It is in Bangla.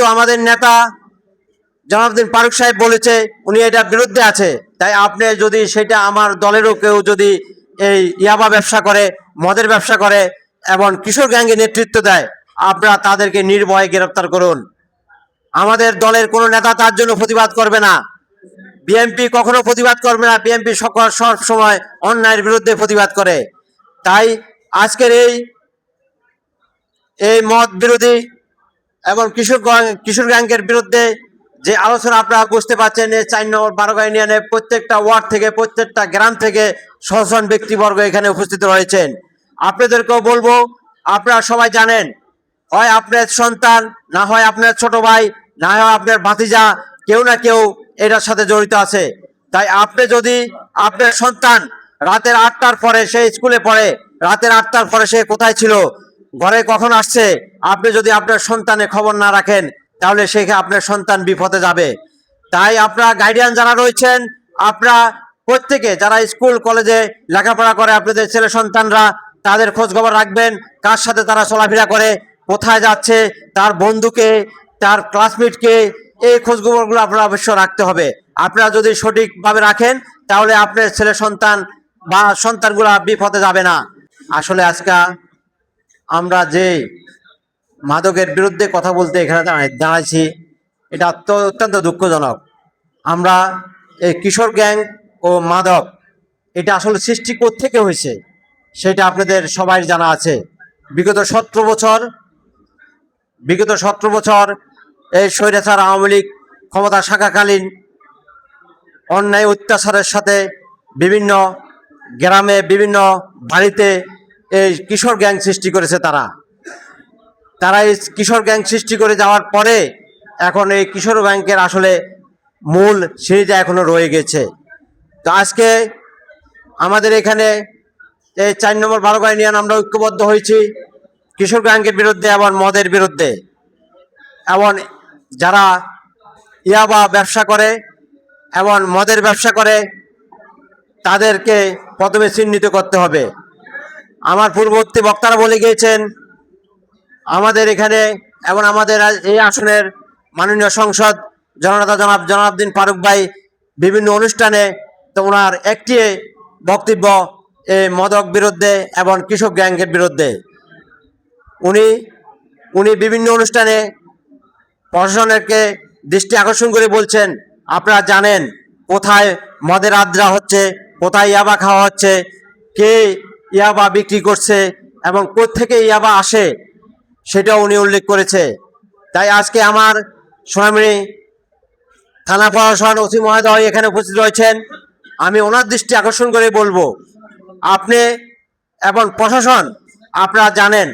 যেহেতু আমাদের নেতা জনাবউদ্দিন ফারুক সাহেব বলেছে উনি এটার বিরুদ্ধে আছে, তাই আপনি যদি সেটা আমার দলেরও কেউ যদি এই ইয়াবা ব্যবসা করে, মদের ব্যবসা করে এবং কিশোর গ্যাংয়ে নেতৃত্ব দেয়, আপনারা তাদেরকে নির্ভয়ে গ্রেফতার করুন। আমাদের দলের কোনো নেতা তার জন্য প্রতিবাদ করবে না, বিএনপি কখনো প্রতিবাদ করবে না। বিএনপি সব সময় অন্যায়ের বিরুদ্ধে প্রতিবাদ করে। তাই আজকের এই মদ বিরোধী এবং কিশোর গ্যাংয়ের বিরুদ্ধে যে আলোচনা আপনারা বুঝতে পারছেন, এই 4 নম্বর বারোগাঁ ইউনিয়নে প্রত্যেকটা ওয়ার্ড থেকে, প্রত্যেকটা গ্রাম থেকে সচেতন ব্যক্তিবর্গ এখানে উপস্থিত রয়েছেন। আপনাদেরকেও বলবো, আপনারা সবাই জানেন, হয় আপনার সন্তান, না হয় আপনার ছোট ভাই, না হয় আপনার ভাতিজা, কেউ না কেউ এটার সাথে জড়িত আছে। তাই আপনি যদি আপনার সন্তান রাতের 8টার পরে সে স্কুলে পড়ে, রাতের 8টার পরে সে কোথায় ছিল, ঘরে কখন আসছে, আপনি যদি আপনার সন্তানের খবর না রাখেন, তাহলে সেখানে আপনার সন্তান বিপদে যাবে। তাই আপনারা গাইডিয়ান যারা রয়েছেন, আপনারা প্রত্যেকে যারা স্কুল কলেজে লেখাপড়া করে, আপনাদের ছেলে সন্তানরা, তাদের খোঁজ খবর রাখবেন, কার সাথে তারা চলাফেরা করে, কোথায় যাচ্ছে, তার বন্ধুকে, তার ক্লাসমেটকে, এই খোঁজখবরগুলো আপনারা অবশ্যই রাখতে হবে। আপনারা যদি সঠিকভাবে রাখেন, তাহলে আপনার ছেলে সন্তান বা সন্তানগুলা বিপদে যাবে না। আসলে আজকে আমরা যে মাদকের বিরুদ্ধে কথা বলতে এখানে দাঁড়াইছি, এটা অত্যন্ত দুঃখজনক। আমরা এই কিশোর গ্যাং ও মাদক, এটা আসলে সৃষ্টি কোত্থেকে হয়েছে সেটা আপনাদের সবাই জানা আছে। বিগত 17 বছর এই স্বৈরাচার আওয়ামী লীগ ক্ষমতা থাকাকালীন অন্যায় অত্যাচারের সাথে বিভিন্ন গ্রামে, বিভিন্ন বাড়িতে এই কিশোর গ্যাং সৃষ্টি করেছে। তারা এই কিশোর গ্যাং সৃষ্টি করে যাওয়ার পরে এখন এই কিশোর গ্যাংয়ের আসলে মূল সিঁড়িটা এখনো রয়ে গেছে। তো আজকে আমাদের এখানে এই 4 নম্বর বারোগাঁ ইউনিয়ন আমরা ঐক্যবদ্ধ হয়েছি কিশোর গ্যাংয়ের বিরুদ্ধে এবং মদের বিরুদ্ধে। এবং যারা ইয়াবা ব্যবসা করে এবং মদের ব্যবসা করে, তাদেরকে প্রথমে চিহ্নিত করতে হবে। আমার পূর্ববর্তী বক্তারা বলে গিয়েছেন, আমাদের এখানে এবং আমাদের এই আসনের মাননীয় সংসদ জননেতা জনাবউদ্দিন ফারুক ভাই বিভিন্ন অনুষ্ঠানে, তো ওনার একটি বক্তব্য এই মদক বিরুদ্ধে এবং কৃষক গ্যাংয়ের বিরুদ্ধে। উনি বিভিন্ন অনুষ্ঠানে প্রশাসনকে দৃষ্টি আকর্ষণ করে বলছেন, আপনারা জানেন কোথায় মদের আড্ডা হচ্ছে, কোথায় ইয়াবা খাওয়া হচ্ছে, কে ইয়াবা বিক্রি করছে এবং কোত্থেকে ইয়াবা আসে, সেটাও উনি উল্লেখ করেছে। তাই আজকে আমার সোনামণি থানা প্রশাসন ওসি মহোদয় এখানে উপস্থিত রয়েছেন, আমি ওনার দৃষ্টি আকর্ষণ করে বলবো, আপনি এবং প্রশাসন আপনারা জানেন